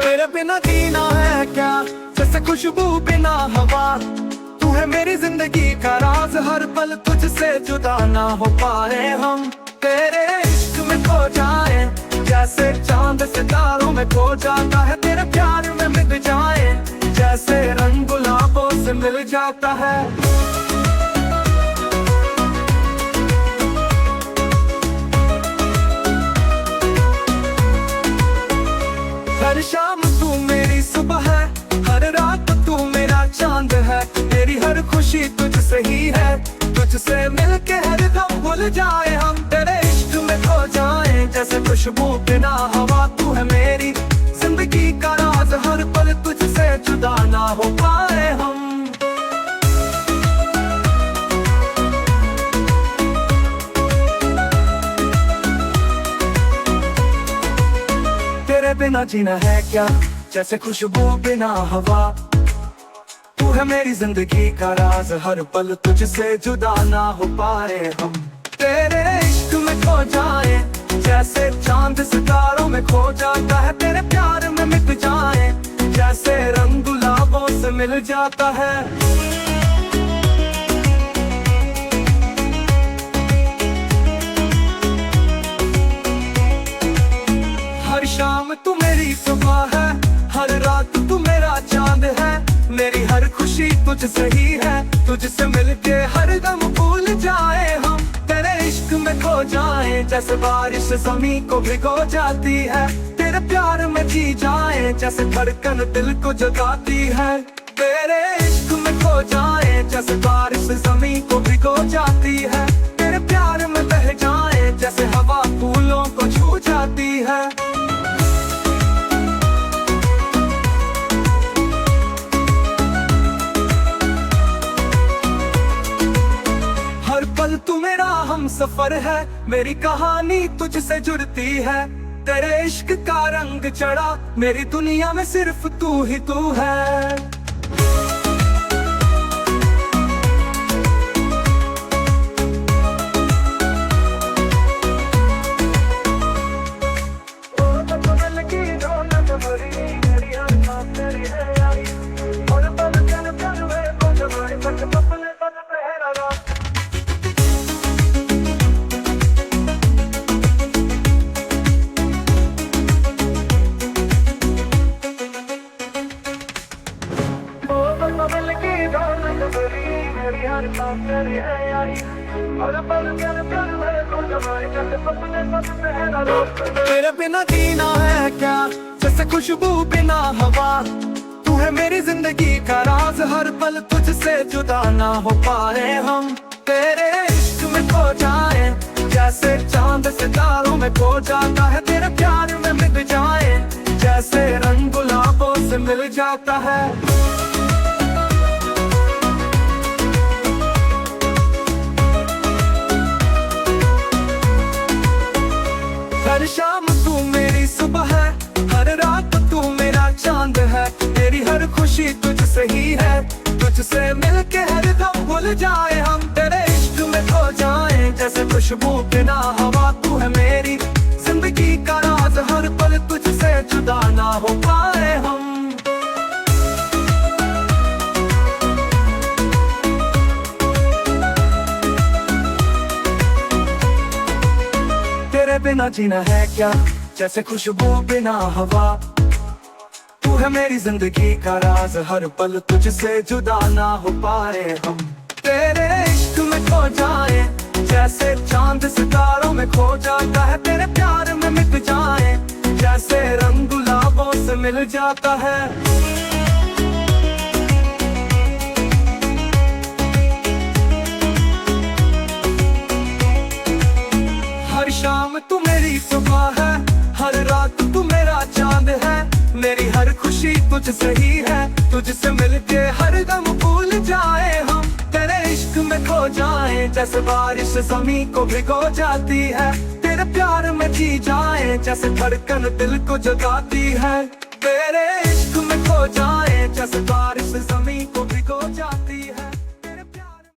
तेरे बिना जीना है क्या, जैसे खुशबू बिना हवा। तू है मेरी जिंदगी का राज, हर पल तुझसे जुदा ना हो पाए हम। तेरे इश्क में खो जाए, जैसे चांद सितारों में खो जाता है। तेरे प्यार में मिट जाए, जैसे रंग गुलाबों से मिल जाता है। हर शाम तू मेरी सुबह है, हर रात तू मेरा चांद है। मेरी हर खुशी तुझसे ही है, तुझसे मिलके हर दम भूल जाए हम। तेरे इश्क में खो जाए, जैसे खुशबू बिना हवा। तू है मेरी जिंदगी का राज, हर पल तुझसे जुदा ना हो पाए हम। तेरे बिना जीना है क्या, जैसे खुशबू बिना हवा। तू है मेरी जिंदगी का राज, हर पल तुझसे जुदा ना हो पाए हम। तेरे इश्क में खो जाए, जैसे चांद सितारों में खो जाता है। तेरे प्यार में मिट जाए, जैसे रंग गुलाबों से मिल जाता है। हर शाम तू मेरी सुबह है, हर रात तू मेरा चांद है। मेरी हर खुशी तुझसे ही है, तुझसे मिलके हर दम भूल जाए हम। तेरे इश्क में खो जाए, जैसे बारिश ज़मीं को भिगो जाती है। तेरे प्यार में जी जाए, जैसे धड़कन दिल को जगाती है। तेरे इश्क में खो जाए, जैसे बारिश ज़मीं को भिगो जाती है। तेरे प्यार में बह जाए, जैसे हवा फूलों को छू जाती है। पल तू मेरा हम सफर है, मेरी कहानी तुझसे जुड़ती है। तेरे इश्क का रंग चढ़ा, मेरी दुनिया में सिर्फ तू ही तू है। तेरे बिना जीना है क्या, जैसे खुशबू बिना हवा। तू है मेरी जिंदगी का राज, हर पल तुझसे जुदा ना हो पाए हम। तेरे इश्क में खो जाए, जैसे चांद सितारों में खो जाता है। तेरे प्यार में मिट जाए, जैसे रंग गुलाबों से मिल जाता है। हर शाम तू मेरी सुबह है, हर रात तू मेरा चांद है। मेरी हर खुशी तुझसे ही है, तुझसे मिलके हर दम भूल जाए हम। तेरे इश्क में खो जाए, जैसे खुशबू बिना हवा। तू है मेरी जिंदगी का राज, हर पल तुझसे जुदा ना हो पाए हम। तेरे बिना जीना है क्या, जैसे खुशबू बिना हवा। तू है मेरी जिंदगी का राज, हर पल तुझसे जुदा ना हो पाए हम। तेरे इश्क में खो जाए, जैसे चांद सितारों में खो जाता है। तेरे प्यार में मिट जाए, जैसे रंग गुलाबों से मिल जाता है। हर शाम तू मेरी सुबह है, हर रात तू मेरा चांद है। मेरी हर खुशी तुझसे ही है, तुझसे मिलके हर दम भूल जाए हम। तेरे इश्क में खो जाए, जैसे बारिश ज़मीं को भिगो जाती है। तेरे प्यार में जी जाए, जैसे धड़कन दिल को जगाती है। तेरे इश्क में खो जाए, जैसे बारिश ज़मीं को भिगो जाती है।